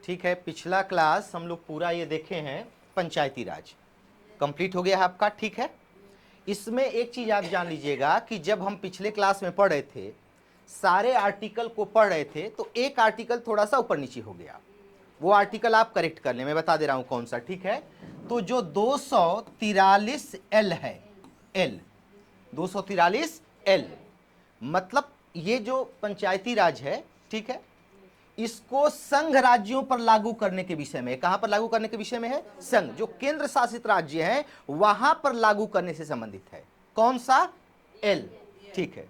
ठीक है, पिछला क्लास हम लोग पूरा ये देखे हैं, पंचायती राज कंप्लीट हो गया है आपका। ठीक है, इसमें एक चीज आप जान लीजिएगा कि जब हम पिछले क्लास में पढ़ रहे थे, सारे आर्टिकल को पढ़ रहे थे, तो एक आर्टिकल थोड़ा सा ऊपर नीचे हो गया। वो आर्टिकल आप करेक्ट कर लें, मैं बता दे रहा हूं कौन सा। ठीक है, तो जो 243 एल है, एल 243 एल मतलब ये जो पंचायती राज है, ठीक है, इसको संघ राज्यों पर लागू करने के विषय में, कहां पर लागू करने के विषय में है? संघ, जो केंद्र शासित राज्य है वहां पर लागू करने से संबंधित है। कौन सा? एल। ठीक है,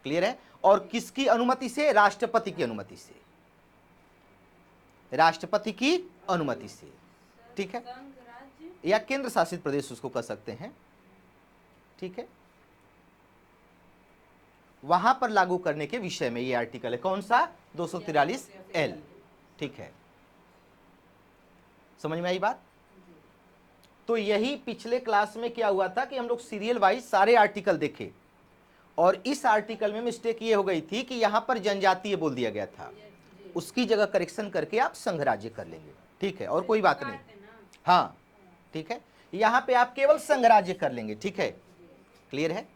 क्लियर है। और किसकी अनुमति से? राष्ट्रपति की अनुमति से, राष्ट्रपति की अनुमति से। ठीक है, या केंद्र शासित प्रदेश उसको कह सकते हैं। ठीक है, वहां पर लागू करने के विषय में ये आर्टिकल है। कौन सा? 243 एल। ठीक है, समझ में आई बात? तो यही पिछले क्लास में क्या हुआ था कि हम लोग सीरियल वाइज सारे आर्टिकल देखे, और इस आर्टिकल में मिस्टेक ये हो गई थी कि यहां पर जनजातीय बोल दिया गया था, उसकी जगह करेक्शन करके आप संघ राज्य कर लेंगे। ठीक है, और कोई बात नहीं। हाँ, ठीक है, यहां पे आप केवल संघ राज्य कर लेंगे। ठीक है, क्लियर है?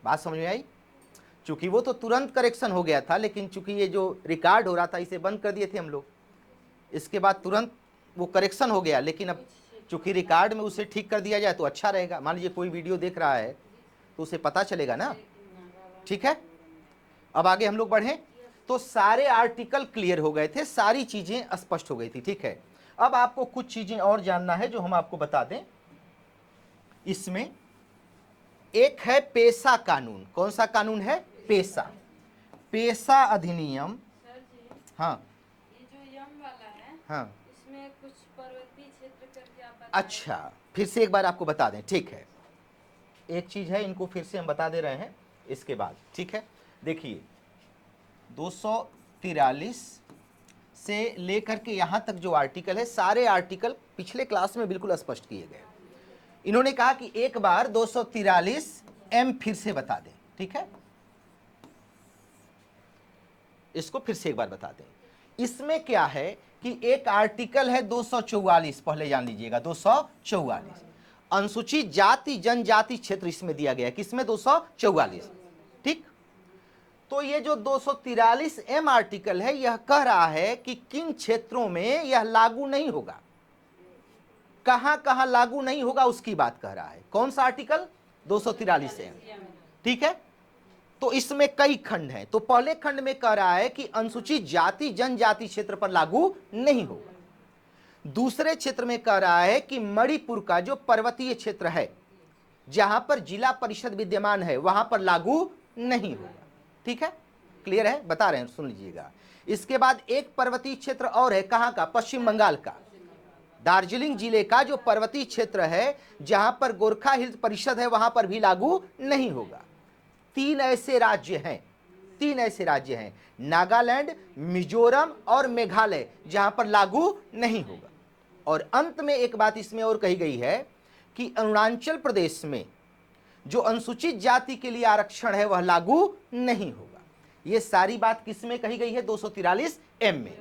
बात समझ में आई? चूंकि वो तो तुरंत करेक्शन हो गया था, लेकिन चूंकि ये जो रिकॉर्ड हो रहा था इसे बंद कर दिए थे हम लोग, इसके बाद तुरंत वो करेक्शन हो गया। लेकिन अब चूंकि रिकॉर्ड में उसे ठीक कर दिया जाए तो अच्छा रहेगा। मान लीजिए कोई वीडियो देख रहा है तो उसे पता चलेगा ना। ठीक है, अब आगे हम लोग बढ़े। तो सारे आर्टिकल क्लियर हो गए थे, सारी चीजें स्पष्ट हो गई थी। ठीक है, अब आपको कुछ चीजें और जानना है जो हम आपको बता दें। इसमें एक है पेशा कानून। कौन सा कानून है? पेशा, पेशा अधिनियम। हाँ, ये जो यम वाला है, हाँ, इसमें कुछ पर्वतीय क्षेत्र करके आप बता अच्छा, फिर से एक बार आपको बता दें। ठीक है, एक चीज है, इनको फिर से हम बता दे रहे हैं इसके बाद। ठीक है, देखिए 243 से लेकर के यहां तक जो आर्टिकल है, सारे आर्टिकल पिछले क्लास में बिल्कुल स्पष्ट किए गए। इन्होंने कहा कि एक बार 243 एम फिर से बता दें। ठीक है, इसको फिर से एक बार बता दें। इसमें क्या है कि एक आर्टिकल है 244, पहले जान लीजिएगा। 244 अनुसूचित जाति जनजाति क्षेत्र इसमें दिया गया है। किसमें? 244। ठीक, तो ये जो 243 एम आर्टिकल है, यह कह रहा है कि किन क्षेत्रों में यह लागू नहीं होगा, कहां कहां लागू नहीं होगा उसकी बात कह रहा है। कौन सा आर्टिकल? 243 एम। ठीक है, तो इसमें कई खंड हैं। तो पहले खंड में कह रहा है कि अनुसूचित जाति जनजाति क्षेत्र पर लागू नहीं होगा। दूसरे क्षेत्र में कह रहा है कि मणिपुर का जो पर्वतीय क्षेत्र है, जहां पर जिला परिषद विद्यमान है, वहां पर लागू नहीं होगा। ठीक है, क्लियर है? बता रहे हैं, सुन लीजिएगा। इसके बाद एक पर्वतीय क्षेत्र और है, कहां का? पश्चिम बंगाल का, दार्जिलिंग जिले का जो पर्वतीय क्षेत्र है, जहां पर गोरखा हिल्स परिषद है, वहां पर भी लागू नहीं होगा। तीन ऐसे राज्य हैं, तीन ऐसे राज्य हैं, नागालैंड, मिजोरम और मेघालय, जहां पर लागू नहीं होगा। और अंत में एक बात इसमें और कही गई है कि अरुणाचल प्रदेश में जो अनुसूचित जाति के लिए आरक्षण है वह लागू नहीं होगा। यह सारी बात किस में कही गई है? 243 एम में,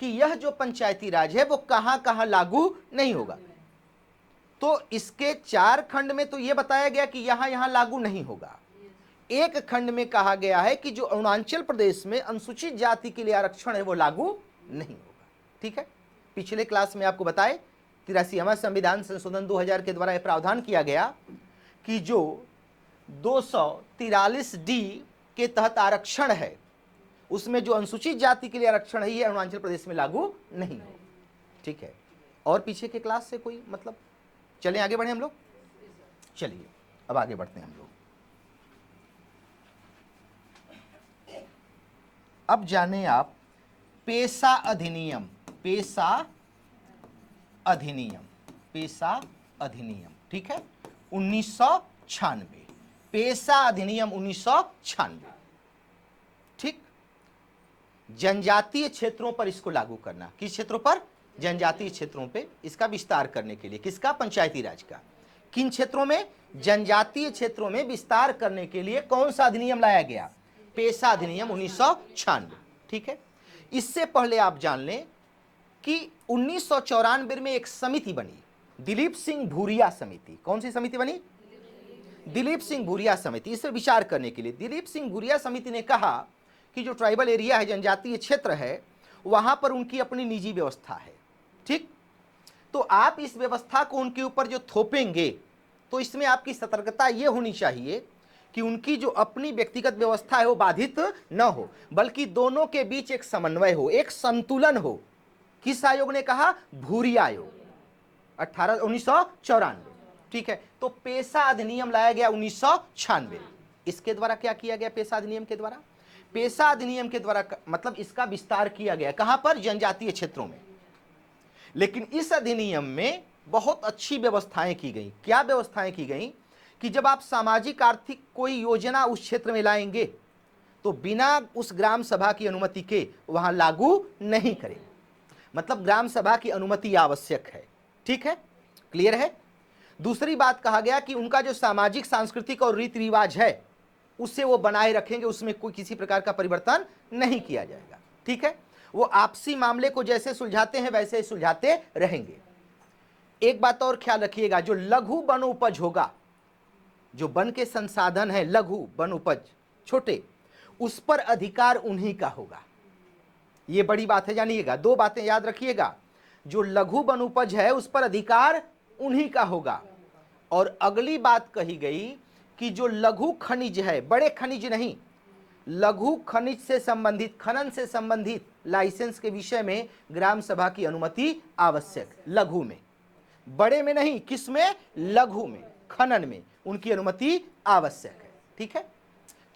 कि यह जो पंचायती राज है वो कहां कहां लागू नहीं होगा। तो इसके 4 खंड में तो यह बताया गया कि यहां यहां लागू नहीं होगा। एक खंड में कहा गया है कि जो अरुणाचल प्रदेश में अनुसूचित जाति के लिए आरक्षण है वो लागू नहीं होगा। ठीक है, पिछले क्लास में आपको बताए 83वां संविधान संशोधन 2000 के द्वारा यह प्रावधान किया गया कि जो 243 डी के तहत आरक्षण है, उसमें जो अनुसूचित जाति के लिए आरक्षण है, ये अरुणाचल प्रदेश में लागू नहीं होगा। ठीक है, और पीछे के क्लास से कोई मतलब? चलें आगे बढ़े हम लोग। चलिए अब आगे बढ़ते हैं हम लोग। अब जाने आप पेशा अधिनियम, पेशा अधिनियम, पेशा अधिनियम। ठीक है, 1996, पेशा अधिनियम 1996। ठीक, जनजातीय क्षेत्रों पर इसको लागू करना। किस क्षेत्रों पर? जनजातीय क्षेत्रों पे इसका विस्तार करने के लिए। किसका? पंचायती राज का। किन क्षेत्रों में? जनजातीय क्षेत्रों में विस्तार करने के लिए कौन सा अधिनियम लाया गया? पेशा अधिनियम 1996। ठीक है, इससे पहले आप जान लें कि 1994 में एक समिति बनी, दिलीप सिंह भूरिया समिति। कौन सी समिति बनी? दिलीप सिंह भूरिया समिति। इस पर विचार करने के लिए दिलीप सिंह भूरिया समिति ने कहा कि जो ट्राइबल एरिया है, जनजातीय क्षेत्र है, वहां पर उनकी अपनी निजी व्यवस्था है। ठीक, तो आप इस व्यवस्था को उनके ऊपर जो थोपेंगे तो इसमें आपकी सतर्कता यह होनी चाहिए कि उनकी जो अपनी व्यक्तिगत व्यवस्था है वो बाधित न हो, बल्कि दोनों के बीच एक समन्वय हो, एक संतुलन हो। किस आयोग ने कहा? भूरिया आयोग, 1994। ठीक है, तो पेशा अधिनियम लाया गया 1996। इसके द्वारा क्या किया गया? पेशा अधिनियम के द्वारा, पेशा अधिनियम के द्वारा मतलब इसका विस्तार किया गया। कहां पर? जनजातीय क्षेत्रों में। लेकिन इस अधिनियम में बहुत अच्छी व्यवस्थाएं की गई। क्या व्यवस्थाएं की गई? कि जब आप सामाजिक आर्थिक कोई योजना उस क्षेत्र में लाएंगे तो बिना उस ग्राम सभा की अनुमति के वहां लागू नहीं करें। मतलब ग्राम सभा की अनुमति आवश्यक है। ठीक है, क्लियर है? दूसरी बात कहा गया कि उनका जो सामाजिक सांस्कृतिक और रीति रिवाज है उससे वो बनाए रखेंगे, उसमें कोई किसी प्रकार का परिवर्तन नहीं किया जाएगा। ठीक है, वो आपसी मामले को जैसे सुलझाते हैं वैसे ही सुलझाते रहेंगे। एक बात और ख्याल रखिएगा, जो लघु वन उपज होगा, जो वन के संसाधन है, लघु वन उपज, छोटे, उस पर अधिकार उन्हीं का होगा। ये बड़ी बात है, जानिएगा। दो बातें याद रखिएगा, जो लघु वन उपज है उस पर अधिकार उन्हीं का होगा। और अगली बात कही गई कि जो लघु खनिज है, बड़े खनिज नहीं, लघु खनिज से संबंधित, खनन से संबंधित लाइसेंस के विषय में ग्राम सभा की अनुमति आवश्यक। लघु में, बड़े में नहीं, किस में? लघु में, खनन में उनकी अनुमति आवश्यक है। ठीक है,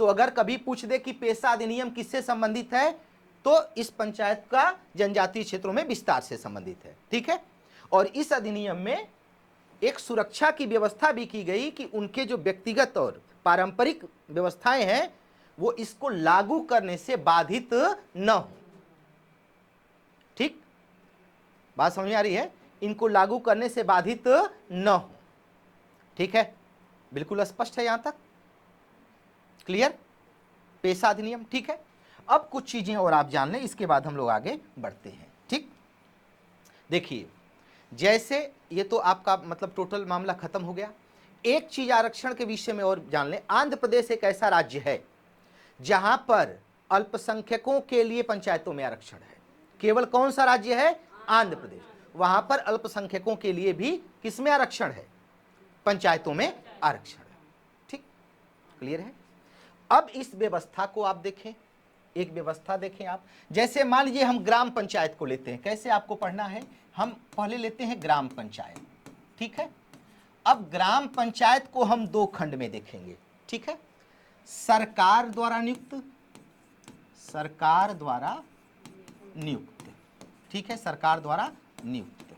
तो अगर कभी पूछ दे कि पेशा अधिनियम किससे संबंधित है, तो इस पंचायत का जनजातीय क्षेत्रों में विस्तार से संबंधित है। ठीक है, और इस अधिनियम में एक सुरक्षा की व्यवस्था भी की गई कि उनके जो व्यक्तिगत और पारंपरिक व्यवस्थाएं हैं वो इसको लागू करने से बाधित न हो। ठीक, बात समझ में आ रही है? इनको लागू करने से बाधित न हो। ठीक है, बिल्कुल स्पष्ट है यहां तक? क्लियर? पेशा अधिनियम। ठीक है, अब कुछ चीजें और आप जान लें, इसके बाद हम लोग आगे बढ़ते हैं। ठीक, देखिए, जैसे ये तो आपका मतलब टोटल मामला खत्म हो गया। एक चीज आरक्षण के विषय में और जान लें। आंध्र प्रदेश एक ऐसा राज्य है जहां पर अल्पसंख्यकों के लिए पंचायतों में आरक्षण है। केवल कौन सा राज्य है? आंध्र प्रदेश। वहां पर अल्पसंख्यकों के लिए भी किसमें आरक्षण है? पंचायतों में आरक्षण है। ठीक, क्लियर है? अब इस व्यवस्था को आप देखें, एक व्यवस्था देखें आप। जैसे मान लीजिए हम ग्राम पंचायत को लेते हैं। कैसे आपको पढ़ना है? हम पहले लेते हैं ग्राम पंचायत। ठीक है, अब ग्राम पंचायत को हम दो खंड में देखेंगे। ठीक है, सरकार द्वारा नियुक्त, सरकार द्वारा नियुक्त। ठीक है, सरकार द्वारा नियुक्त।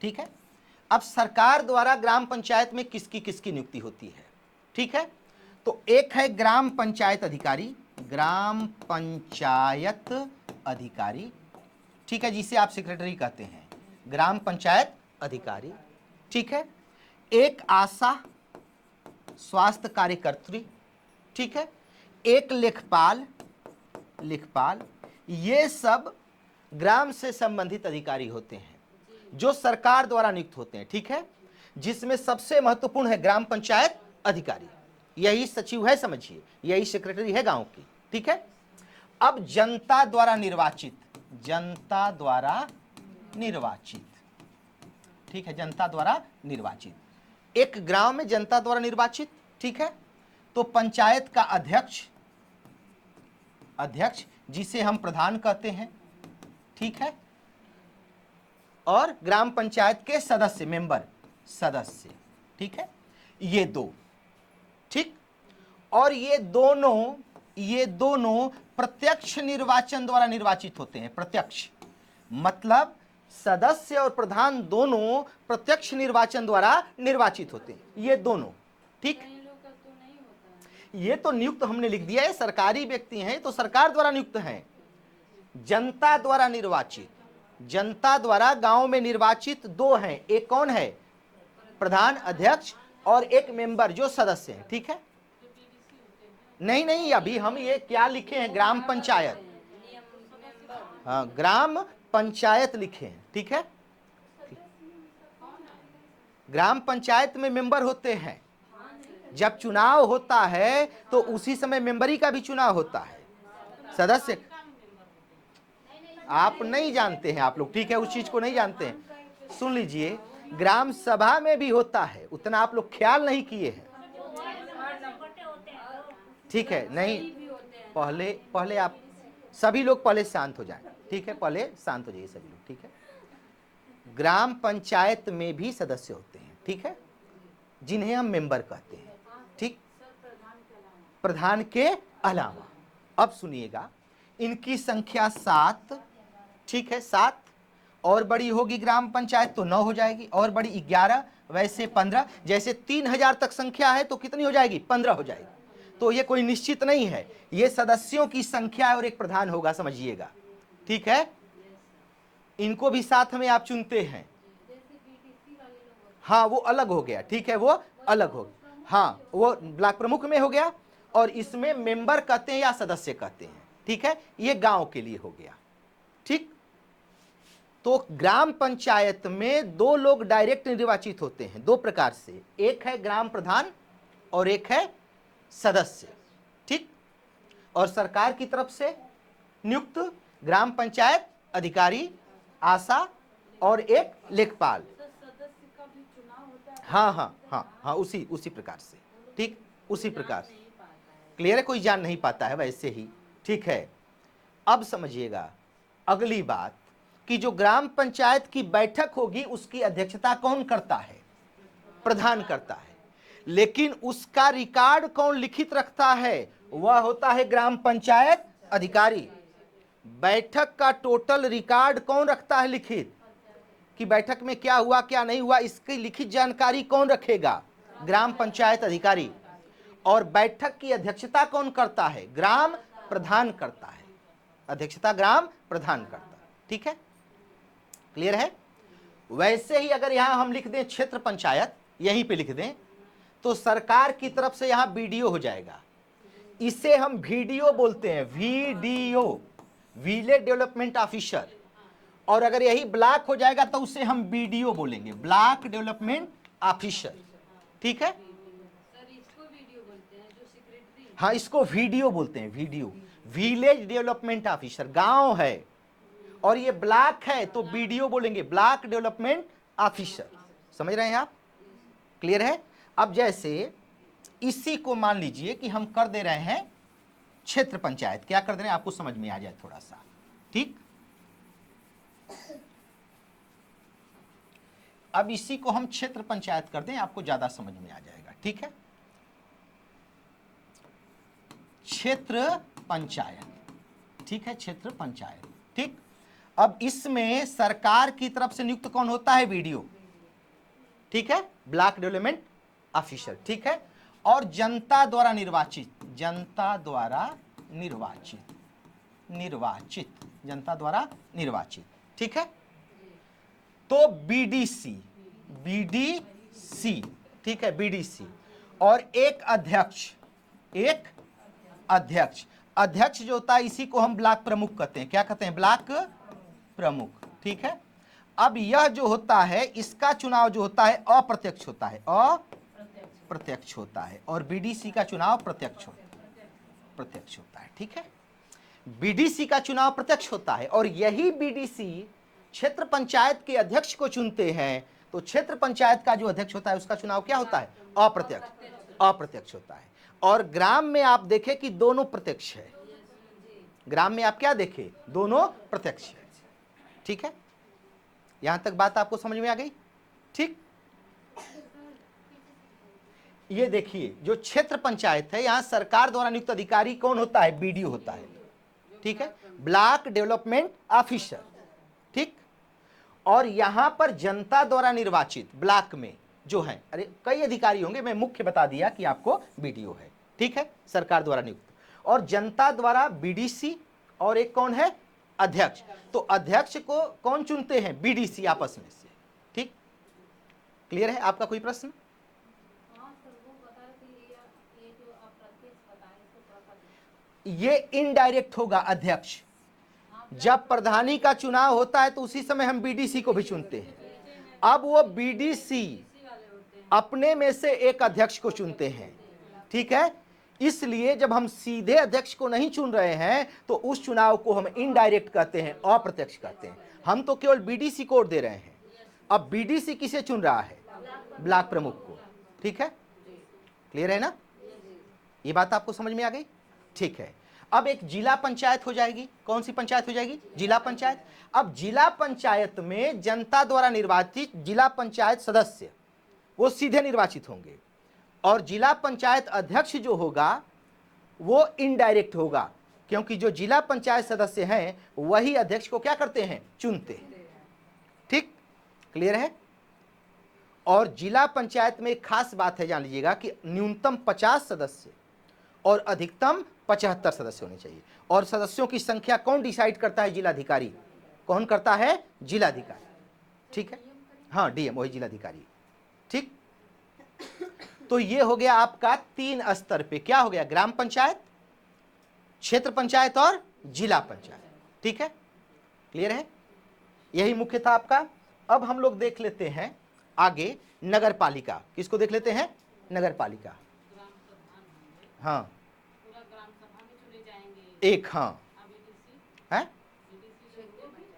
ठीक है, अब सरकार द्वारा ग्राम पंचायत में किसकी किसकी नियुक्ति होती है? ठीक है, तो एक है ग्राम पंचायत अधिकारी, ग्राम पंचायत अधिकारी। ठीक है, जिसे आप सेक्रेटरी कहते हैं, ग्राम पंचायत अधिकारी। ठीक है, एक आशा स्वास्थ्य कार्यकर्त्री। ठीक है, एक लेखपाल, लेखपाल। ये सब ग्राम से संबंधित अधिकारी होते हैं जो सरकार द्वारा नियुक्त होते हैं। ठीक है, जिसमें सबसे महत्वपूर्ण है ग्राम पंचायत अधिकारी। यही सचिव है, समझिए, यही सेक्रेटरी है गांव की। ठीक है, अब जनता द्वारा निर्वाचित, जनता द्वारा निर्वाचित। ठीक है, जनता द्वारा निर्वाचित, एक ग्राम में जनता द्वारा निर्वाचित। ठीक है, तो पंचायत का अध्यक्ष, अध्यक्ष जिसे हम प्रधान कहते हैं। ठीक है, और ग्राम पंचायत के सदस्य, मेंबर, सदस्य। ठीक है, ये दो। ठीक, और ये दोनों प्रत्यक्ष निर्वाचन द्वारा निर्वाचित होते हैं। प्रत्यक्ष मतलब सदस्य और प्रधान दोनों प्रत्यक्ष निर्वाचन द्वारा निर्वाचित होते हैं, ये दोनों। ठीक, कई लोग का तो नहीं होता है। ये तो नियुक्त हमने लिख दिया है, सरकारी व्यक्ति हैं तो सरकार द्वारा नियुक्त हैं। जनता द्वारा निर्वाचित, जनता द्वारा गांव में निर्वाचित दो हैं। एक कौन है? प्रधान, अध्यक्ष, और एक मेंबर जो सदस्य है। ठीक है, नहीं नहीं, अभी हम ये क्या लिखे हैं? ग्राम पंचायत। हाँ, ग्राम पंचायत लिखे हैं, ठीक है। ग्राम पंचायत में मेंबर होते हैं, जब चुनाव होता है तो उसी समय मेंबरी का भी चुनाव होता है, सदस्य। आप नहीं जानते हैं आप लोग, ठीक है, उस चीज को नहीं जानते हैं। सुन लीजिए, ग्राम सभा में भी होता है, उतना आप लोग ख्याल नहीं किए हैं, ठीक है। नहीं, पहले पहले आप सभी लोग पहले शांत हो जाएं, ठीक है, पहले शांत हो जाइए सभी लोग, ठीक है। ग्राम पंचायत में भी सदस्य होते हैं, ठीक है, जिन्हें हम मेंबर कहते हैं, ठीक, प्रधान के अलावा। अब सुनिएगा, इनकी संख्या 7, ठीक है, 7। और बड़ी होगी ग्राम पंचायत तो 9 हो जाएगी, और बड़ी 11, वैसे 15। जैसे 3000 तक संख्या है तो कितनी हो जाएगी? 15 हो जाएगी। तो ये कोई निश्चित नहीं है, ये सदस्यों की संख्या है और एक प्रधान होगा, समझिएगा, ठीक है। इनको भी साथ में आप चुनते हैं, हाँ, वो अलग हो गया, ठीक है, वो अलग हो गया, हाँ, वो ब्लॉक प्रमुख में हो गया, और इसमें मेंबर कहते हैं या सदस्य कहते हैं, ठीक है। ये गांव के लिए हो गया, ठीक। तो ग्राम पंचायत में 2 लोग डायरेक्ट निर्वाचित होते हैं, 2 प्रकार से, एक है ग्राम प्रधान और एक है सदस्य, ठीक। और सरकार की तरफ से नियुक्त ग्राम पंचायत अधिकारी, आशा और एक लेखपाल। सदस्य का भी चुनाव होता है। हाँ हाँ हाँ हाँ, उसी प्रकार से, ठीक, उसी प्रकार से। क्लियर है? कोई जान नहीं पाता है वैसे ही, ठीक है। अब समझिएगा अगली बात, कि जो ग्राम पंचायत की बैठक होगी उसकी अध्यक्षता कौन करता है? प्रधान करता है। लेकिन उसका रिकॉर्ड कौन लिखित रखता है? वह होता है ग्राम पंचायत अधिकारी। बैठक का टोटल रिकॉर्ड कौन रखता है लिखित, कि बैठक में क्या हुआ क्या नहीं हुआ, इसकी लिखित जानकारी कौन रखेगा? ग्राम पंचायत अधिकारी। और बैठक की अध्यक्षता कौन करता है? ग्राम प्रधान करता है, अध्यक्षता ग्राम प्रधान करता है, ठीक है। क्लियर है? वैसे ही अगर यहां हम लिख दें क्षेत्र पंचायत, यहीं पे लिख दें, तो सरकार की तरफ से यहां बीडीओ हो जाएगा। इसे हम वीडियो बोलते हैं, वीडीओ, विलेज डेवलपमेंट ऑफिसर। और अगर यही ब्लॉक हो जाएगा तो उसे हम बीडीओ बोलेंगे, ब्लॉक डेवलपमेंट ऑफिसर, ठीक है। सर इसको वीडियो बोलते हैं, जो सेक्रेटरी। हाँ, इसको वीडियो बोलते हैं, वीडियो, विलेज डेवलपमेंट ऑफिसर। गांव है और ये ब्लॉक है तो बीडीओ बोलेंगे, ब्लॉक डेवलपमेंट ऑफिसर। समझ रहे हैं आप? क्लियर है? अब जैसे इसी को मान लीजिए कि हम कर दे रहे हैं क्षेत्र पंचायत, क्या कर दे रहे हैं आपको समझ में आ जाए थोड़ा सा, ठीक। अब इसी को हम क्षेत्र पंचायत कर दें, आपको ज्यादा समझ में आ जाएगा, ठीक है। क्षेत्र पंचायत, ठीक है, क्षेत्र पंचायत, ठीक। अब इसमें सरकार की तरफ से नियुक्त कौन होता है? वीडियो, ठीक है, ब्लॉक डेवलपमेंट ऑफिसर, ठीक है। और जनता द्वारा निर्वाचित, जनता द्वारा निर्वाचित, जनता द्वारा निर्वाचित, ठीक है। तो बीडीसी, बीडीसी, ठीक है, बीडीसी। और एक अध्यक्ष, एक अध्यक्ष, अध्यक्ष जो होता है इसी को हम ब्लॉक प्रमुख कहते हैं। क्या कहते हैं? ब्लॉक प्रमुख, ठीक है। अब यह जो होता है इसका चुनाव जो होता है अप्रत्यक्ष होता है, अप्रत्यक्ष होता है। और बीडीसी का चुनाव प्रत्यक्ष होता है, ठीक है। बीडीसी का चुनाव प्रत्यक्ष होता है और यही बीडीसी क्षेत्र पंचायत के अध्यक्ष को चुनते हैं। तो क्षेत्र पंचायत का जो अध्यक्ष होता है उसका चुनाव क्या होता है? अप्रत्यक्ष होता है। और ग्राम में आप देखें कि दोनों प्रत्यक्ष है, ग्राम में आप क्या देखें? दोनों प्रत्यक्ष है, ठीक है। यहां तक बात आपको समझ में आ गई, ठीक। ये देखिए जो क्षेत्र पंचायत है, यहां सरकार द्वारा नियुक्त अधिकारी कौन होता है? बीडीओ होता है, ठीक है, ब्लॉक डेवलपमेंट ऑफिसर, ठीक। और यहां पर जनता द्वारा निर्वाचित ब्लॉक में जो है, अरे कई अधिकारी होंगे, मैं मुख्य बता दिया कि आपको बीडीओ है, ठीक है, सरकार द्वारा नियुक्त। और जनता द्वारा बीडीसी, और एक कौन है? अध्यक्ष। तो अध्यक्ष को कौन चुनते हैं? बीडीसी आपस में से, ठीक। क्लियर है? आपका कोई प्रश्न? हाँ सर, वो बता रहे थे ये जो अप्रत्यक्ष बताए इसको थोड़ा सा। ये इनडायरेक्ट होगा अध्यक्ष, जब प्रधानी का चुनाव होता है तो उसी समय हम बीडीसी को भी चुनते हैं। अब वो बीडीसी अपने में से एक अध्यक्ष को चुनते हैं, ठीक है। इसलिए जब हम सीधे अध्यक्ष को नहीं चुन रहे हैं तो उस चुनाव को हम इनडायरेक्ट कहते हैं, अप्रत्यक्ष कहते हैं। हम तो केवल बीडीसी को वोट दे रहे हैं। अब बीडीसी किसे चुन रहा है? ब्लॉक प्रमुख को, ठीक है। क्लियर है ना? ये बात आपको समझ में आ गई? ठीक है। अब एक जिला पंचायत हो जाएगी। कौन सी पंचायत हो जाएगी? जिला पंचायत। अब जिला पंचायत में जनता द्वारा निर्वाचित जिला पंचायत सदस्य वो सीधे निर्वाचित होंगे और जिला पंचायत अध्यक्ष जो होगा वो इनडायरेक्ट होगा, क्योंकि जो जिला पंचायत सदस्य हैं वही अध्यक्ष को क्या करते हैं? चुनते हैं। ठीक, क्लियर है? और जिला पंचायत में एक खास बात है, जान लीजिएगा कि न्यूनतम 50 सदस्य और अधिकतम 75 सदस्य होने चाहिए। और सदस्यों की संख्या कौन डिसाइड करता है? जिलाधिकारी। कौन करता है? जिलाधिकारी, ठीक है। हाँ, डीएम, वही जिलाधिकारी, ठीक। तो ये हो गया आपका 3 स्तर पे। क्या हो गया? ग्राम पंचायत, क्षेत्र पंचायत और जिला पंचायत, ठीक है। क्लियर है? यही मुख्य था आपका। अब हम लोग देख लेते हैं आगे नगर पालिका। किसको देख लेते हैं? नगर पालिका। हाँ, एक, हाँ है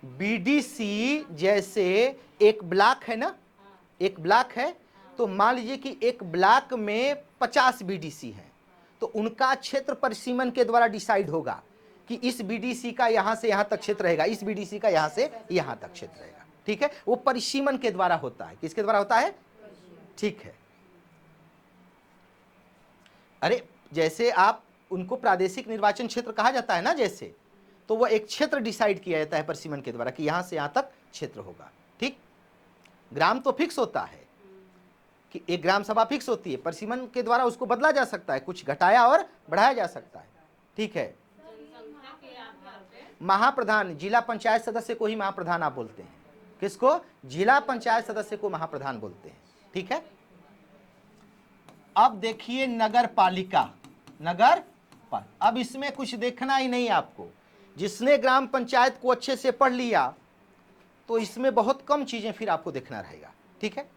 बीडीसी। जैसे एक ब्लॉक है ना, एक ब्लॉक है, तो मान लीजिए कि एक ब्लॉक में 50 बीडीसी हैं, तो उनका क्षेत्र परिसीमन के द्वारा डिसाइड होगा कि इस बीडीसी का यहां से यहां तक क्षेत्र रहेगा, इस बीडीसी का यहां से यहां तक क्षेत्र रहेगा, ठीक है। वो परिसीमन के द्वारा होता है। किसके द्वारा होता है? ठीक है। अरे जैसे आप उनको प्रादेशिक निर्वाचन क्षेत्र कहा जाता है ना, जैसे, तो वो एक क्षेत्र डिसाइड किया जाता है परिसीमन के द्वारा कि यहां से यहां तक क्षेत्र होगा, ठीक। ग्राम तो फिक्स होता है कि एक ग्राम सभा फिक्स होती है, परिसीमन के द्वारा उसको बदला जा सकता है, कुछ घटाया और बढ़ाया जा सकता है, ठीक है। महाप्रधान, जिला पंचायत सदस्य को ही महाप्रधान आप बोलते हैं। किसको? जिला पंचायत सदस्य को महाप्रधान बोलते हैं, ठीक है। अब देखिए नगर पालिका। नगर पालिका, अब इसमें कुछ देखना ही नहीं आपको। जिसने ग्राम पंचायत को अच्छे से पढ़ लिया तो इसमें बहुत कम चीजें फिर आपको देखना रहेगा, ठीक है,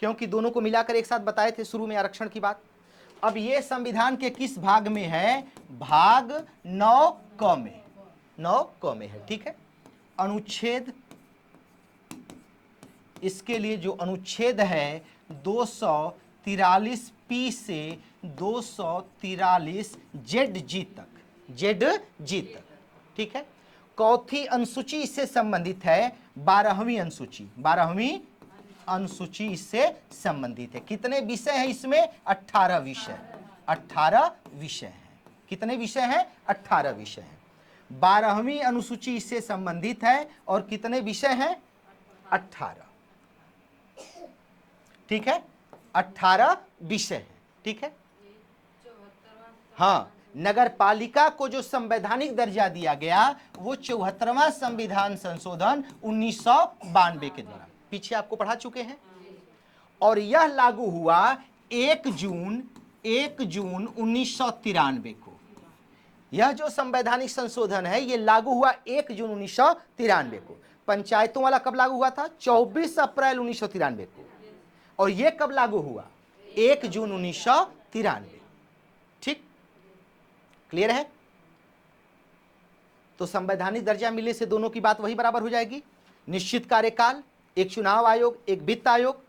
क्योंकि दोनों को मिलाकर एक साथ बताए थे शुरू में आरक्षण की बात। अब ये संविधान के किस भाग में है? भाग 9 में, 9 में है, ठीक है। अनुच्छेद, इसके लिए जो अनुच्छेद है 243 पी से 243 जेड जी तक, जेड जी तक, ठीक है। चौथी अनुसूची इससे संबंधित है, 12वीं अनुसूची, 12वीं अनुसूची इससे संबंधित है। कितने विषय हैं इसमें? 18 विषय, 18 विषय हैं। कितने विषय हैं? 18 विषय हैं। 12वीं अनुसूची इससे संबंधित है और कितने विषय हैं? 18, ठीक है, 18 विषय हैं, ठीक है। हाँ, नगर पालिका को जो संवैधानिक दर्जा दिया गया वो 74वां संविधान संशोधन 1992 के द्वारा, पीछे आपको पढ़ा चुके हैं, और यह लागू हुआ 1 जून 1993 को। यह जो संवैधानिक संशोधन है ये लागू हुआ 1 जून 1993 को। पंचायतों वाला कब लागू हुआ था? 24 अप्रैल 1993 को। और ये कब लागू हुआ? 1 जून 1993, ठीक। क्लियर है? तो संवैधानिक दर्जा मिलने से दोनों की बात वही बराबर हो जाएगी। निश्चित कार्यकाल, एक चुनाव आयोग, एक वित्त आयोग,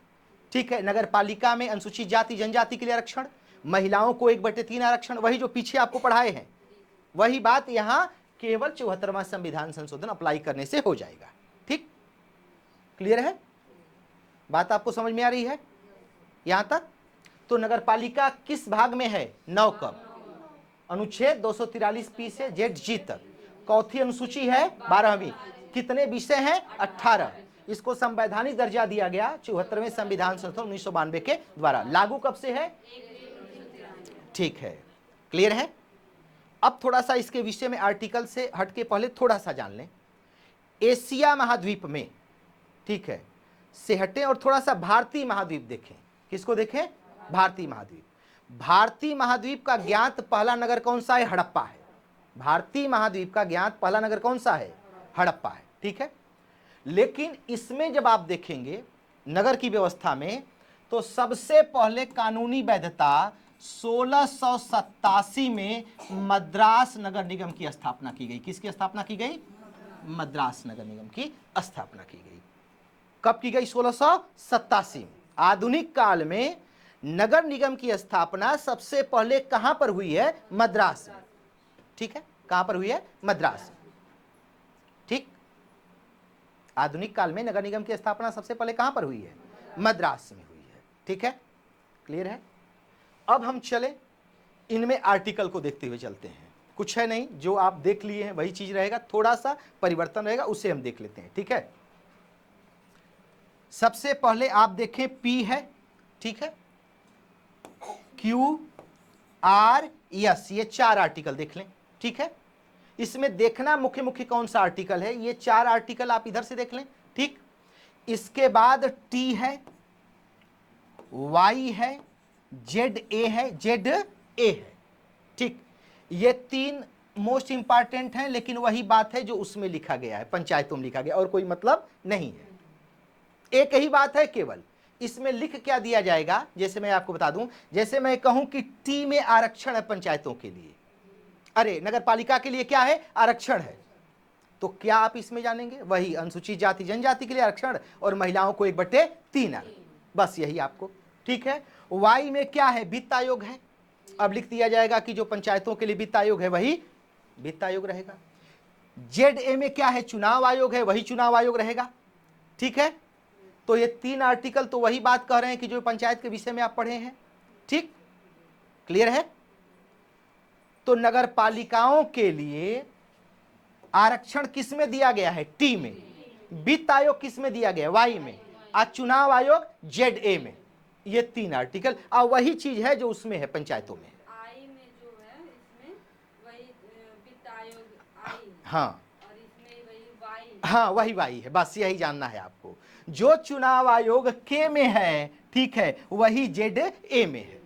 ठीक है। नगर पालिका में अनुसूचित जाति जनजाति के लिए आरक्षण, महिलाओं को 1/3 आरक्षण, वही जो पीछे आपको पढ़ाए हैं वही बात यहां केवल 74वां संविधान संशोधन अप्लाई करने से हो जाएगा, ठीक। क्लियर है? बात आपको समझ में आ रही है यहां तक? तो नगर पालिका किस भाग में है? 9 कब? अनुच्छेद 243 पी से जेड जी तक। चौथी अनुसूची है 12वीं। कितने विषय हैं? 18। इसको संवैधानिक दर्जा दिया गया 74वें संविधान संशोधन 1992 के द्वारा। लागू कब से है? ठीक है, क्लियर है? अब थोड़ा सा इसके विषय में आर्टिकल से हटके पहले थोड़ा सा जान लें। एशिया महाद्वीप में, ठीक है, से हटें और थोड़ा सा भारतीय महाद्वीप देखें। किसको देखें? भारतीय महाद्वीप। भारतीय महाद्वीप का ज्ञात पहला नगर कौन सा है? हड़प्पा है। भारतीय महाद्वीप का ज्ञात पहला नगर कौन सा है? हड़प्पा है, ठीक है। लेकिन इसमें जब आप देखेंगे नगर की व्यवस्था में, तो सबसे पहले कानूनी वैधता 1687 में मद्रास नगर निगम की स्थापना की गई। किसकी स्थापना की गई? मद्रास नगर निगम की स्थापना की गई। कब की गई? 1687 में। आधुनिक काल में नगर निगम की स्थापना सबसे पहले कहां पर हुई है? मद्रास में, ठीक है। कहां पर हुई है? मद्रास में, ठीक। आधुनिक काल में नगर निगम की स्थापना सबसे पहले कहां पर हुई है? मद्रास में हुई है, ठीक है। क्लियर है? अब हम चले इनमें आर्टिकल को देखते हुए चलते हैं। कुछ है नहीं, जो आप देख लिए हैं वही चीज रहेगा, थोड़ा सा परिवर्तन रहेगा, उसे हम देख लेते हैं, ठीक है। सबसे पहले आप देखें पी है, ठीक है, क्यू आर एस, ये 4 आर्टिकल देख लें, ठीक है। इसमें देखना मुख्य मुख्य कौन सा आर्टिकल है, ये 4 आर्टिकल आप इधर से देख लें, ठीक। इसके बाद टी है, वाई है, जेड ए है, जेड ए है, ठीक। ये 3 मोस्ट इंपॉर्टेंट हैं, लेकिन वही बात है जो उसमें लिखा गया है, पंचायतों में लिखा गया, और कोई मतलब नहीं है। एक ही बात है केवल, इसमें लिख क्या दिया जाएगा, जैसे मैं आपको बता दूं, जैसे मैं कहूं कि टी में आरक्षण है पंचायतों के लिए, अरे नगर पालिका के लिए क्या है? आरक्षण है, तो क्या आप इसमें जानेंगे? वही अनुसूचित जाति जनजाति के लिए आरक्षण और महिलाओं को 1/3, बस यही आपको, ठीक है। वाई में क्या है? वित्त आयोग है। अब लिख दिया जाएगा कि जो पंचायतों के लिए वित्त आयोग है वही वित्त आयोग रहेगा। जेड ए में क्या है? चुनाव आयोग है, वही चुनाव आयोग रहेगा, ठीक है। तो ये 3 आर्टिकल तो वही बात कह रहे हैं कि जो पंचायत के विषय में आप पढ़े हैं, ठीक। क्लियर है? तो नगर पालिकाओं के लिए आरक्षण किस में दिया गया है? टी में। वित्त आयोग किस में दिया गया? वाई में। आज चुनाव आयोग जेड ए में। ये 3 आर्टिकल, और वही चीज है जो उसमें है पंचायतों में। आई में जो है इसमें वही वित्त आयोग आई, हाँ, और इसमें वही वाई। हाँ वही वाई है, बस यही जानना है आपको। जो चुनाव आयोग के में है, ठीक है, वही जेड ए में है,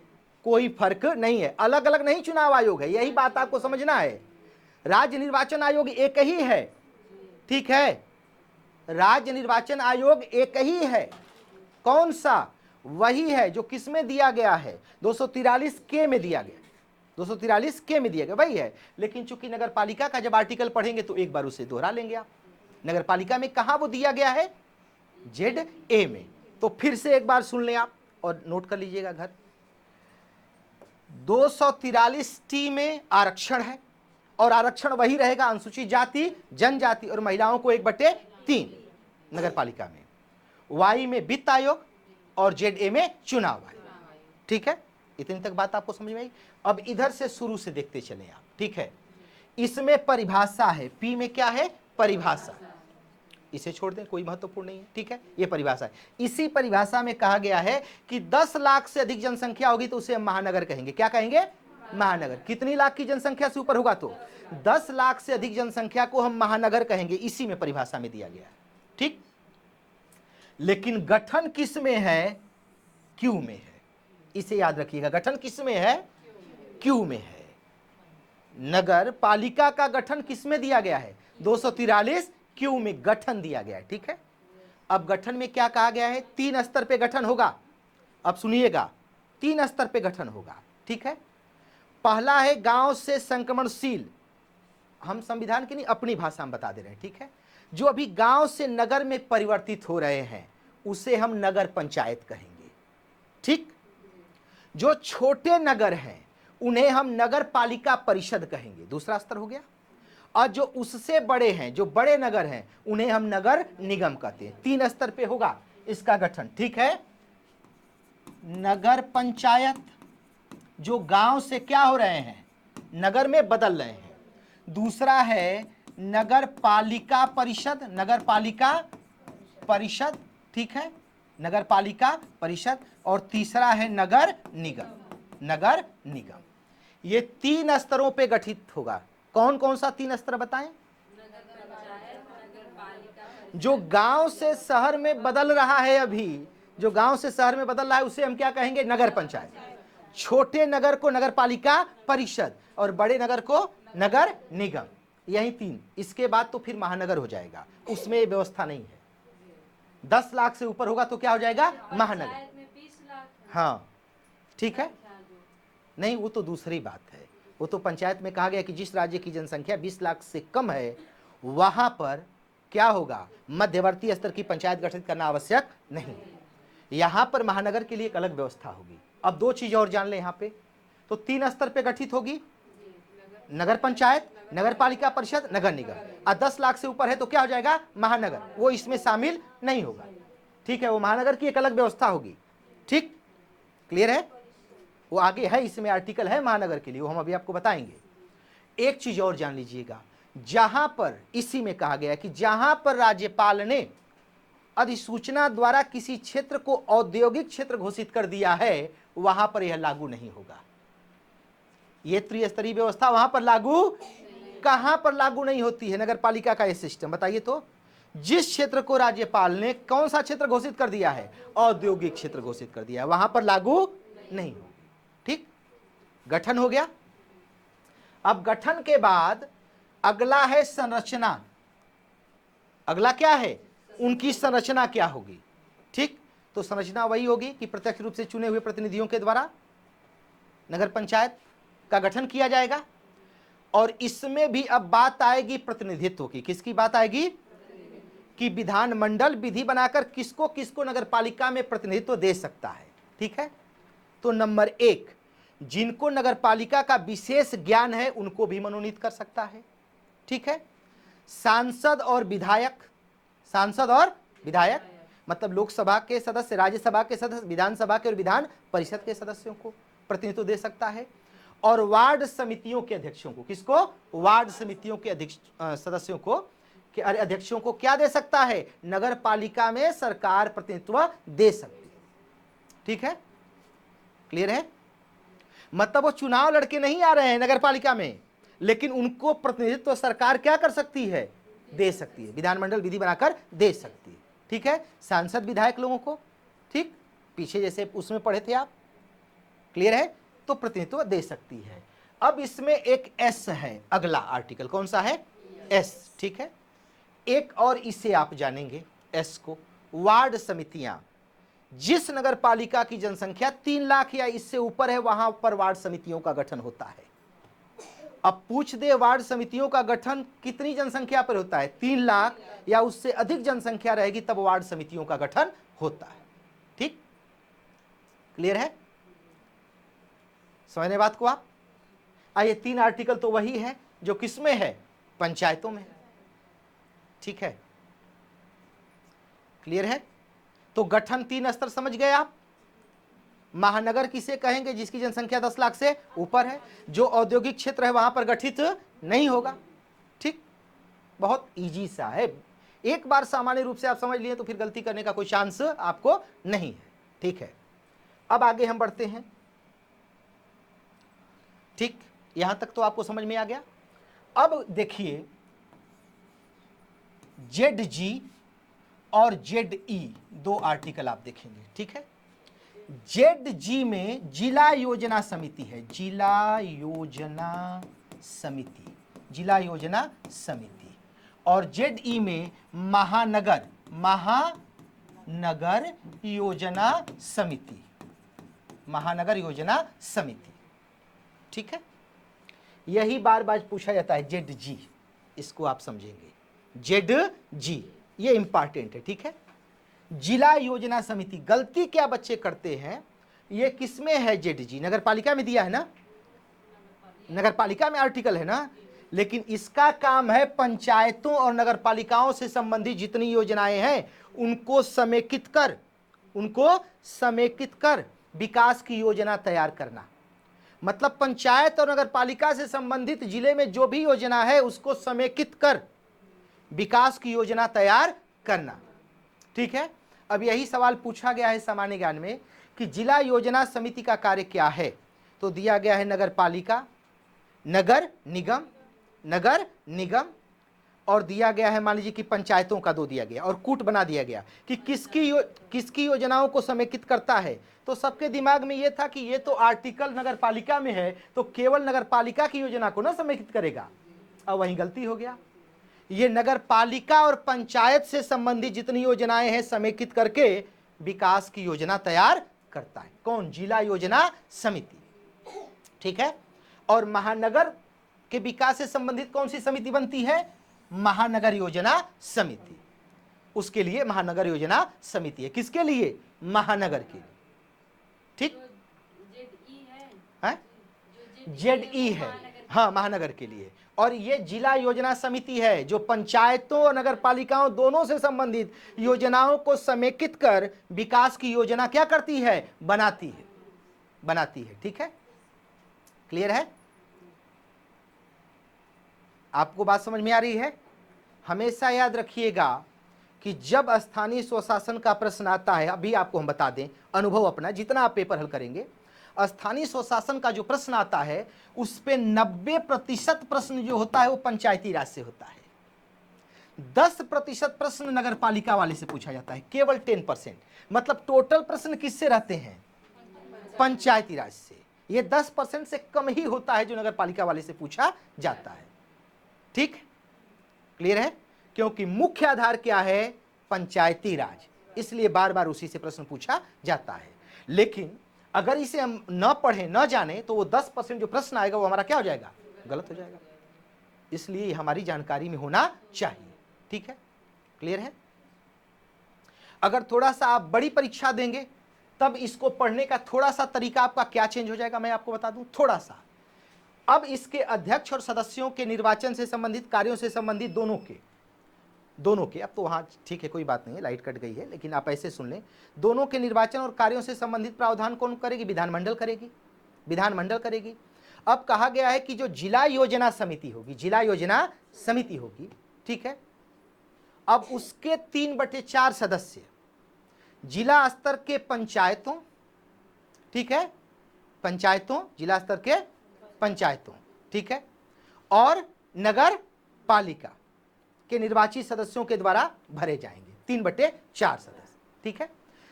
कोई फर्क नहीं है, अलग अलग नहीं चुनाव आयोग है, यही बात आपको समझना है। राज्य निर्वाचन आयोग एक ही है, ठीक है, राज्य निर्वाचन आयोग एक ही है। कौन सा? वही है जो किसमें दिया गया है? 243 के में दिया गया, 243 के में दिया गया, वही है। लेकिन चूंकि नगर पालिका का जब आर्टिकल पढ़ेंगे तो एक बार उसे दोहरा लेंगे आप। नगर पालिका में कहां वो दिया गया है? जेड ए में। तो फिर से एक बार सुन लें आप और नोट कर लीजिएगा घर। 243 टी में आरक्षण है, और आरक्षण वही रहेगा अनुसूचित जाति जनजाति और महिलाओं को 1/3 नगर पालिका में। वाई में वित्त आयोग और जेड ए में चुनाव आयोग, ठीक है। इतनी तक बात आपको समझ में आई? अब इधर से शुरू से देखते चले आप, ठीक है। इसमें परिभाषा है, पी में क्या है? परिभाषा, इसे छोड़ दें, कोई महत्वपूर्ण नहीं है, ठीक है। ये परिभाषा है। इसी परिभाषा में कहा गया है कि 10 लाख से अधिक जनसंख्या होगी तो उसे हम महानगर कहेंगे। क्या कहेंगे? महानगर। कितनी लाख की जनसंख्या से ऊपर होगा तो 10 लाख से अधिक जनसंख्या को हम महानगर कहेंगे, इसी में परिभाषा में दिया गया है, ठीक। लेकिन गठन किस में है? क्यू में है, इसे याद रखिएगा। गठन किस में है? क्यू में है। नगर पालिका का गठन किस में दिया गया है? 243 क्यू में गठन दिया गया है, ठीक है। अब गठन में क्या कहा गया है? 3 स्तर पे गठन होगा। अब सुनिएगा, 3 स्तर पे गठन होगा, ठीक है। पहला है गांव से संक्रमणशील, हम संविधान की नहीं अपनी भाषा में बता दे रहे हैं, ठीक है। जो अभी गांव से नगर में परिवर्तित हो रहे हैं उसे हम नगर पंचायत कहेंगे, ठीक। जो छोटे नगर हैं उन्हें हम नगर पालिका परिषद कहेंगे, दूसरा स्तर हो गया। और जो उससे बड़े हैं, जो बड़े नगर हैं, उन्हें हम नगर निगम कहते हैं। 3 स्तर पे होगा इसका गठन, ठीक है। नगर पंचायत जो गांव से क्या हो रहे हैं? नगर में बदल रहे हैं। दूसरा है नगर पालिका परिषद, नगर पालिका परिषद, ठीक है, नगर पालिका परिषद। और तीसरा है नगर निगम, नगर निगम। ये 3 स्तरों पे गठित होगा। कौन कौन सा 3 स्तर बताएं? जो गांव से शहर में बदल रहा है, अभी जो गांव से शहर में बदल रहा है उसे हम क्या कहेंगे? नगर पंचायत। छोटे नगर को नगर पालिका परिषद और बड़े नगर को नगर निगम। यही 3, इसके बाद तो फिर महानगर हो जाएगा, उसमें ये व्यवस्था नहीं है। 10 लाख से ऊपर होगा तो क्या हो जाएगा, महानगर। पंचायत में 20 लाख है। हाँ ठीक है, संख्या जो। नहीं वो तो दूसरी बात है, वो तो पंचायत में कहा गया कि जिस राज्य की जनसंख्या 20 लाख से कम है वहां पर क्या होगा, मध्यवर्ती स्तर की पंचायत गठित करना आवश्यक नहीं। यहां पर महानगर के लिए एक अलग व्यवस्था होगी। अब 2 चीज और जान ले यहाँ पे, तो 3 स्तर पे गठित होगी, नगर पंचायत, नगर पालिका परिषद, नगर निगम। और 10 लाख से ऊपर है तो क्या हो जाएगा, महानगर, वो इसमें शामिल नहीं होगा। ठीक है, वो महानगर की एक अलग व्यवस्था होगी। ठीक, क्लियर है, वो आगे है, इसमें आर्टिकल है महानगर के लिए, वो हम अभी आपको बताएंगे। एक चीज और जान लीजिएगा, जहां पर इसी में कहा गया है कि जहां पर राज्यपाल ने अधिसूचना द्वारा किसी क्षेत्र को औद्योगिक क्षेत्र घोषित कर दिया है वहां पर यह लागू नहीं होगा। यह त्रिस्तरीय व्यवस्था वहां पर लागू, कहां पर लागू नहीं होती है, नगर पालिका का यह सिस्टम बताइए तो। जिस क्षेत्र को राज्यपाल ने कौन सा क्षेत्र घोषित कर दिया है, औद्योगिक क्षेत्र घोषित कर दिया है, वहां पर लागू नहीं होगी। ठीक, गठन हो गया। अब गठन के बाद अगला है संरचना। अगला क्या है, उनकी संरचना क्या होगी। ठीक, तो संरचना वही होगी कि प्रत्यक्ष रूप से चुने हुए प्रतिनिधियों के द्वारा नगर पंचायत का गठन किया जाएगा। और इसमें भी अब बात आएगी प्रतिनिधित्व की। किसकी बात आएगी, कि विधानमंडल विधि बनाकर किसको किसको नगर पालिका में प्रतिनिधित्व दे सकता है। ठीक है, तो नंबर 1, जिनको नगर पालिका का विशेष ज्ञान है उनको भी मनोनीत कर सकता है। ठीक है, सांसद और विधायक, सांसद और विधायक मतलब लोकसभा के सदस्य, राज्यसभा के सदस्य, विधानसभा के और विधान परिषद के सदस्यों को प्रतिनिधित्व दे सकता है। और वार्ड समितियों के अध्यक्षों को, किसको, वार्ड समितियों के सदस्यों को, कि अध्यक्षों को क्या दे सकता है, नगर पालिका में सरकार प्रतिनिधित्व दे सकती है। ठीक है, क्लियर है, मतलब वो चुनाव लड़के नहीं आ रहे हैं नगर पालिका में, लेकिन उनको प्रतिनिधित्व सरकार क्या कर सकती है, दे सकती है, विधानमंडल विधि बनाकर दे सकती है। ठीक है, सांसद विधायक लोगों को, ठीक, पीछे जैसे उसमें पढ़े थे आप, क्लियर है, तो प्रतिनिधित्व दे सकती है। अब इसमें एक एस है, अगला आर्टिकल कौन सा है, एस। ठीक है, एक और इसे आप जानेंगे एस को, वार्ड समितियां। जिस नगर पालिका की जनसंख्या 3 लाख या इससे ऊपर है वहां पर वार्ड समितियों का गठन होता है। अब पूछ दे वार्ड समितियों का गठन कितनी जनसंख्या पर होता है, 3 लाख या उससे अधिक जनसंख्या रहेगी तब वार्ड समितियों का गठन होता है। ठीक, क्लियर है, समझने बात को आप। आइए, 3 आर्टिकल तो वही है जो किसमें है, पंचायतों में। ठीक है, क्लियर है, तो गठन 3 स्तर समझ गए आप। महानगर किसे कहेंगे, जिसकी जनसंख्या 10 लाख से ऊपर है, जो औद्योगिक क्षेत्र है वहां पर गठित नहीं होगा। ठीक, बहुत इजी सा है, एक बार सामान्य रूप से आप समझ लिए तो फिर गलती करने का कोई चांस आपको नहीं है। ठीक है, अब आगे हम बढ़ते हैं। ठीक, यहां तक तो आपको समझ में आ गया। अब देखिए, ZG और ZE 2 आर्टिकल आप देखेंगे। ठीक है, ZG में जिला योजना समिति है, जिला योजना समिति, जिला योजना समिति। और ZE में महानगर, महानगर योजना समिति, महानगर योजना समिति। ठीक है, यही बार बार पूछा जाता है ZG, इसको आप समझेंगे, ZG ये इंपॉर्टेंट है। ठीक है, जिला योजना समिति, गलती क्या बच्चे करते हैं, ये किसमें है ZG, नगर पालिका में दिया है ना, नगर पालिका में आर्टिकल है ना, लेकिन इसका काम है पंचायतों और नगर पालिकाओं से संबंधित जितनी योजनाएं हैं उनको समेकित कर, उनको समेकित कर विकास की योजना तैयार करना। मतलब पंचायत और नगर पालिका से संबंधित जिले में जो भी योजना है उसको समेकित कर विकास की योजना तैयार करना। ठीक है, अब यही सवाल पूछा गया है सामान्य ज्ञान में कि जिला योजना समिति का कार्य क्या है, तो दिया गया है नगर पालिका, नगर निगम, नगर निगम, और दिया गया है मान लीजिए कि पंचायतों का 2 दिया गया और कूट बना दिया गया कि किसकी योजनाओं को समेकित करता है। तो सबके दिमाग में ये था कि ये तो आर्टिकल नगर पालिका में है तो केवल नगर पालिका की योजना को ना समेकित करेगा। अब वहीं गलती हो गया। ये नगर पालिका और पंचायत से संबंधित जितनी योजनाएं हैं समेकित करके विकास की योजना तैयार करता है। कौन? जिला योजना समिति। ठीक है। और महानगर के विकास से संबंधित कौन सी समिति बनती है? महानगर योजना समिति। उसके लिए महानगर योजना समिति है। किसके लिए? महानगर के लिए। ठीक है, ZE है, हाँ, महानगर के लिए। और ये जिला योजना समिति है जो पंचायतों और नगर पालिकाओं दोनों से संबंधित योजनाओं को समेकित कर विकास की योजना क्या करती है? बनाती है। ठीक है, क्लियर है? आपको बात समझ में आ रही है? हमेशा याद रखिएगा कि जब स्थानीय स्वशासन का प्रश्न आता है, अभी आपको हम बता दें अनुभव अपना, जितना आप पेपर हल करेंगे, स्थानीय स्वशासन का जो प्रश्न आता है उस पे 90% प्रश्न जो होता है वो पंचायती राज से होता है। 10% प्रश्न नगर पालिका वाले से पूछा जाता है, केवल 10%। मतलब टोटल प्रश्न किससे रहते हैं? पंचायती राज से। ये 10% से कम ही होता है जो नगर पालिका वाले से पूछा जाता है। ठीक, क्लियर है? क्योंकि मुख्य आधार क्या है? पंचायती राज, इसलिए बार बार उसी से प्रश्न पूछा जाता है। लेकिन अगर इसे हम न पढ़ें, न जाने, तो वो 10% जो प्रश्न आएगा वो हमारा क्या हो जाएगा? गलत हो जाएगा। इसलिए हमारी जानकारी में होना चाहिए। ठीक है, क्लियर है? अगर थोड़ा सा आप बड़ी परीक्षा देंगे तब इसको पढ़ने का थोड़ा सा तरीका आपका क्या चेंज हो जाएगा मैं आपको बता दूं थोड़ा सा। अब इसके अध्यक्ष और सदस्यों के निर्वाचन से संबंधित, कार्यों से संबंधित दोनों के, अब तो वहाँ ठीक है कोई बात नहीं है, लाइट कट गई है, लेकिन आप ऐसे सुन लें, दोनों के निर्वाचन और कार्यों से संबंधित प्रावधान कौन करेगी? विधानमंडल करेगी। अब कहा गया है कि जो जिला योजना समिति होगी, ठीक है, अब उसके 3/4 सदस्य जिला स्तर के पंचायतों, ठीक है, जिला स्तर के पंचायतों, ठीक है, और नगर पालिका के निर्वाचित सदस्यों के द्वारा भरे जाएंगे। 3/4 सदस्य, ठीक है,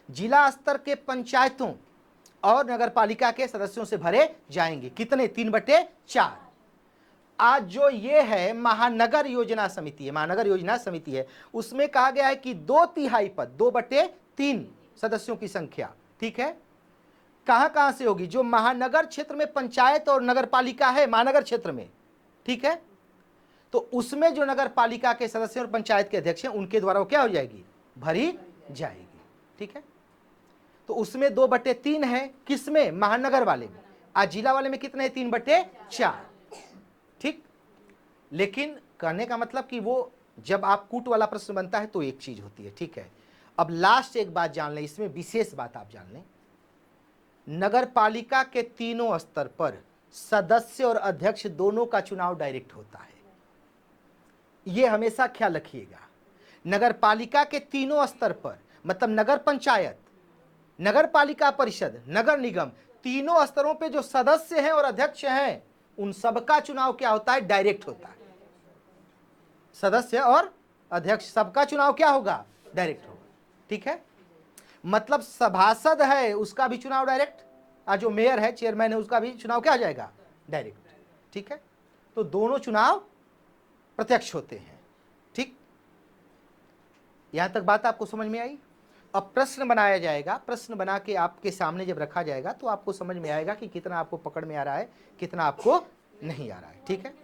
जिला स्तर के पंचायतों और नगर पालिका के सदस्यों से भरे जाएंगे। कितने? 3/4। आज जो ये है महानगर योजना समिति है, उसमें कहा गया है कि 2/3 पद, 2/3 सदस्यों की संख्या, ठीक है, कहां से होगी? जो महानगर क्षेत्र में पंचायत और नगर पालिका है, महानगर क्षेत्र में, ठीक है, तो उसमें जो नगर पालिका के सदस्य और पंचायत के अध्यक्ष हैं उनके द्वारा वो क्या हो जाएगी? भरी जाएगी। ठीक है, तो उसमें 2/3 है, किसमें? महानगर वाले में। आज जिला वाले में कितने? 3/4। ठीक, लेकिन कहने का मतलब कि वो जब आप कूट वाला प्रश्न बनता है तो एक चीज होती है। ठीक है, अब लास्ट एक बात जान लें, इसमें विशेष बात आप जान लें, नगर पालिका के तीनों स्तर पर सदस्य और अध्यक्ष दोनों का चुनाव डायरेक्ट होता है। यह हमेशा ख्याल रखिएगा। नगर पालिका के तीनों स्तर पर, मतलब नगर पंचायत, नगर पालिका परिषद, नगर निगम, तीनों स्तरों पे जो सदस्य हैं और अध्यक्ष हैं उन सबका चुनाव क्या होता है? डायरेक्ट होता है। सदस्य और अध्यक्ष सबका चुनाव क्या होगा? डायरेक्ट होगा। ठीक है, मतलब सभासद है उसका भी चुनाव डायरेक्ट, और जो मेयर है, चेयरमैन है, उसका भी चुनाव क्या हो जाएगा? डायरेक्ट। ठीक है, तो दोनों चुनाव प्रत्यक्ष होते हैं। ठीक, यहां तक बात आपको समझ में आई? अब प्रश्न बनाया जाएगा, प्रश्न बना के आपके सामने जब रखा जाएगा तो आपको समझ में आएगा कि कितना आपको पकड़ में आ रहा है, कितना आपको नहीं आ रहा है। ठीक है,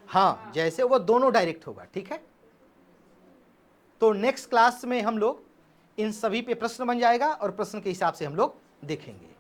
हाँ, जैसे वो दोनों डायरेक्ट होगा। ठीक है, तो नेक्स्ट क्लास में हम लोग इन सभी पे प्रश्न बन जाएगा और प्रश्न के हिसाब से हम लोग देखेंगे।